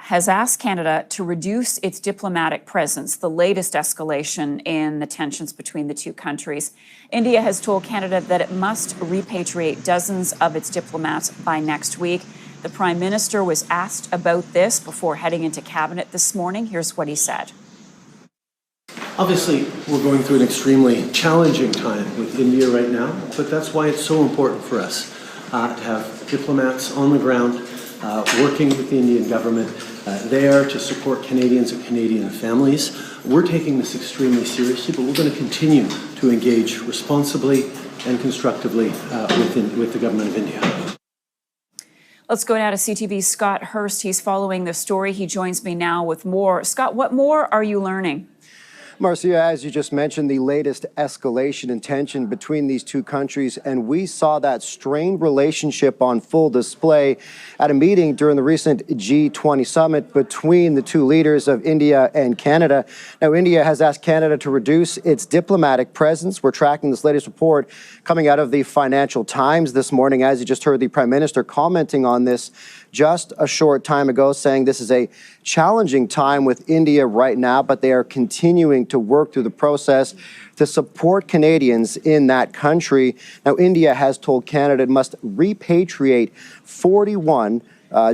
has asked Canada to reduce its diplomatic presence, the latest escalation in the tensions between the two countries. India has told Canada that it must repatriate dozens of its diplomats by next week. The Prime Minister was asked about this before heading into Cabinet this morning. Here's what he said. Obviously, we're going through an extremely challenging time with India right now, but that's why it's so important for us to have diplomats on the ground working with the Indian government there to support Canadians and Canadian families. We're taking this extremely seriously, but we're going to continue to engage responsibly and constructively with the government of India. Let's go now to CTV's Scott Hurst. He's following the story. He joins me now with more. Scott, what more are you learning? Marcia, as you just mentioned, the latest escalation in tension between these two countries, and we saw that strained relationship on full display at a meeting during the recent G20 summit between the two leaders of India and Canada. Now, India has asked Canada to reduce its diplomatic presence. We're tracking this latest report coming out of the Financial Times this morning, as you just heard the Prime Minister commenting on this just a short time ago, saying this is a challenging time with India right now, but they are continuing to work through the process to support Canadians in that country. Now, India has told Canada it must repatriate 41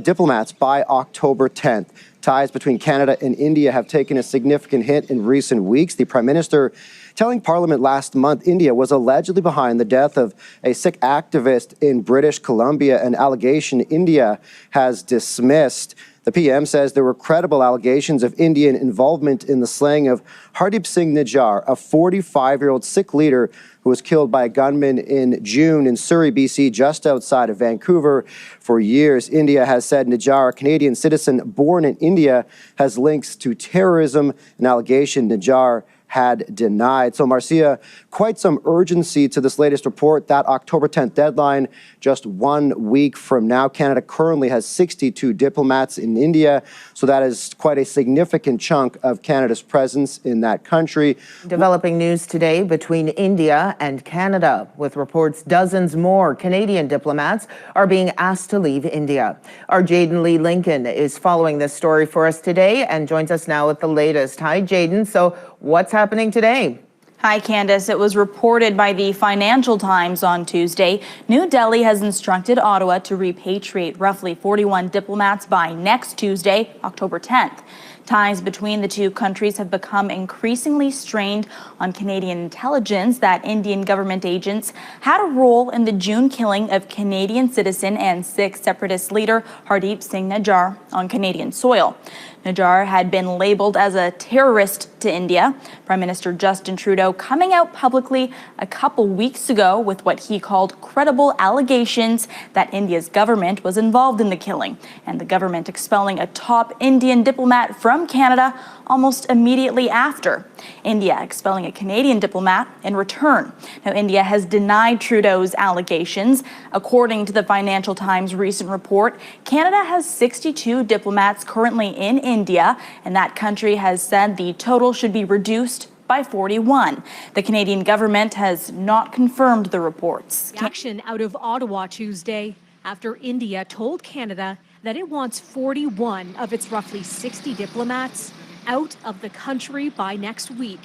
diplomats by October 10th. Ties between Canada and India have taken a significant hit in recent weeks. The Prime Minister telling Parliament last month India was allegedly behind the death of a Sikh activist in British Columbia, an allegation India has dismissed. The PM says there were credible allegations of Indian involvement in the slaying of Hardeep Singh Nijjar, a 45-year-old Sikh leader who was killed by a gunman in June in Surrey, BC, just outside of Vancouver. For years, India has said Nijjar, a Canadian citizen born in India, has links to terrorism, an allegation Nijjar had denied. So, Marcia, quite some urgency to this latest report. That October 10th deadline, just 1 week from now. Canada currently has 62 diplomats in India, so that is quite a significant chunk of Canada's presence in that country. Developing news today between India and Canada, with reports dozens more Canadian diplomats are being asked to leave India. Our Jaden Lee Lincoln is following this story for us today and joins us now with the latest. Hi, Jaden. So what's happening today? Hi, Candace. It was reported by the Financial Times on Tuesday. New Delhi has instructed Ottawa to repatriate roughly 41 diplomats by next Tuesday, October 10th. Ties between the two countries have become increasingly strained on Canadian intelligence that Indian government agents had a role in the June killing of Canadian citizen and Sikh separatist leader Hardeep Singh Nijjar on Canadian soil. Nijjar had been labeled as a terrorist to India. Prime Minister Justin Trudeau coming out publicly a couple weeks ago with what he called credible allegations that India's government was involved in the killing, and the government expelling a top Indian diplomat from Canada almost immediately after. India expelling a Canadian diplomat in return. Now, India has denied Trudeau's allegations. According to the Financial Times recent report, Canada has 62 diplomats currently in India, and that country has said the total should be reduced by 41. The Canadian government has not confirmed the reports. Action out of Ottawa Tuesday after India told Canada that it wants 41 of its roughly 60 diplomats out of the country by next week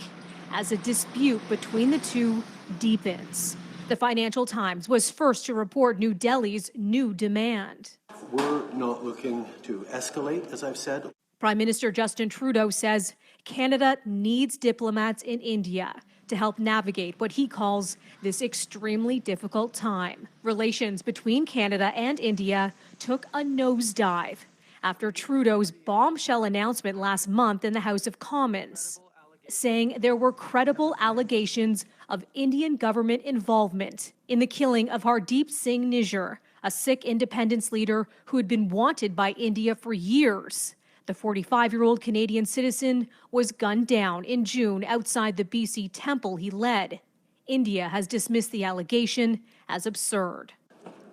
as a dispute between the two deepens. The Financial Times was first to report New Delhi's new demand. We're not looking to escalate, as I've said. Prime Minister Justin Trudeau says Canada needs diplomats in India to help navigate what he calls this extremely difficult time. Relations between Canada and India took a nosedive after Trudeau's bombshell announcement last month in the House of Commons, saying there were credible allegations of Indian government involvement in the killing of Hardeep Singh Nijjar, a Sikh independence leader who had been wanted by India for years. The 45-year-old Canadian citizen was gunned down in June outside the BC temple he led. India has dismissed the allegation as absurd.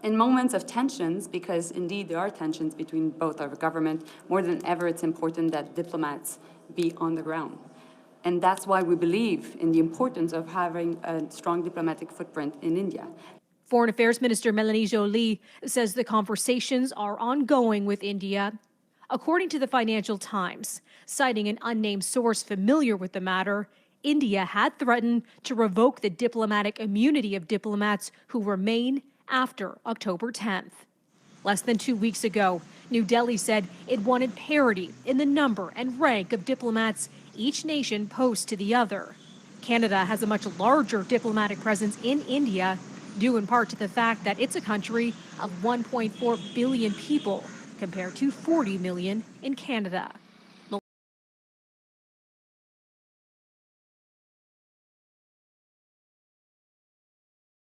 In moments of tensions, because indeed there are tensions between both our government, more than ever it's important that diplomats be on the ground. And that's why we believe in the importance of having a strong diplomatic footprint in India. Foreign Affairs Minister Melanie Joly says the conversations are ongoing with India According to the Financial Times, citing an unnamed source familiar with the matter, India had threatened to revoke the diplomatic immunity of diplomats who remain after October 10th. Less than 2 weeks ago, New Delhi said it wanted parity in the number and rank of diplomats each nation posts to the other. Canada has a much larger diplomatic presence in India, due in part to the fact that it's a country of 1.4 billion people compared to 40 million in Canada.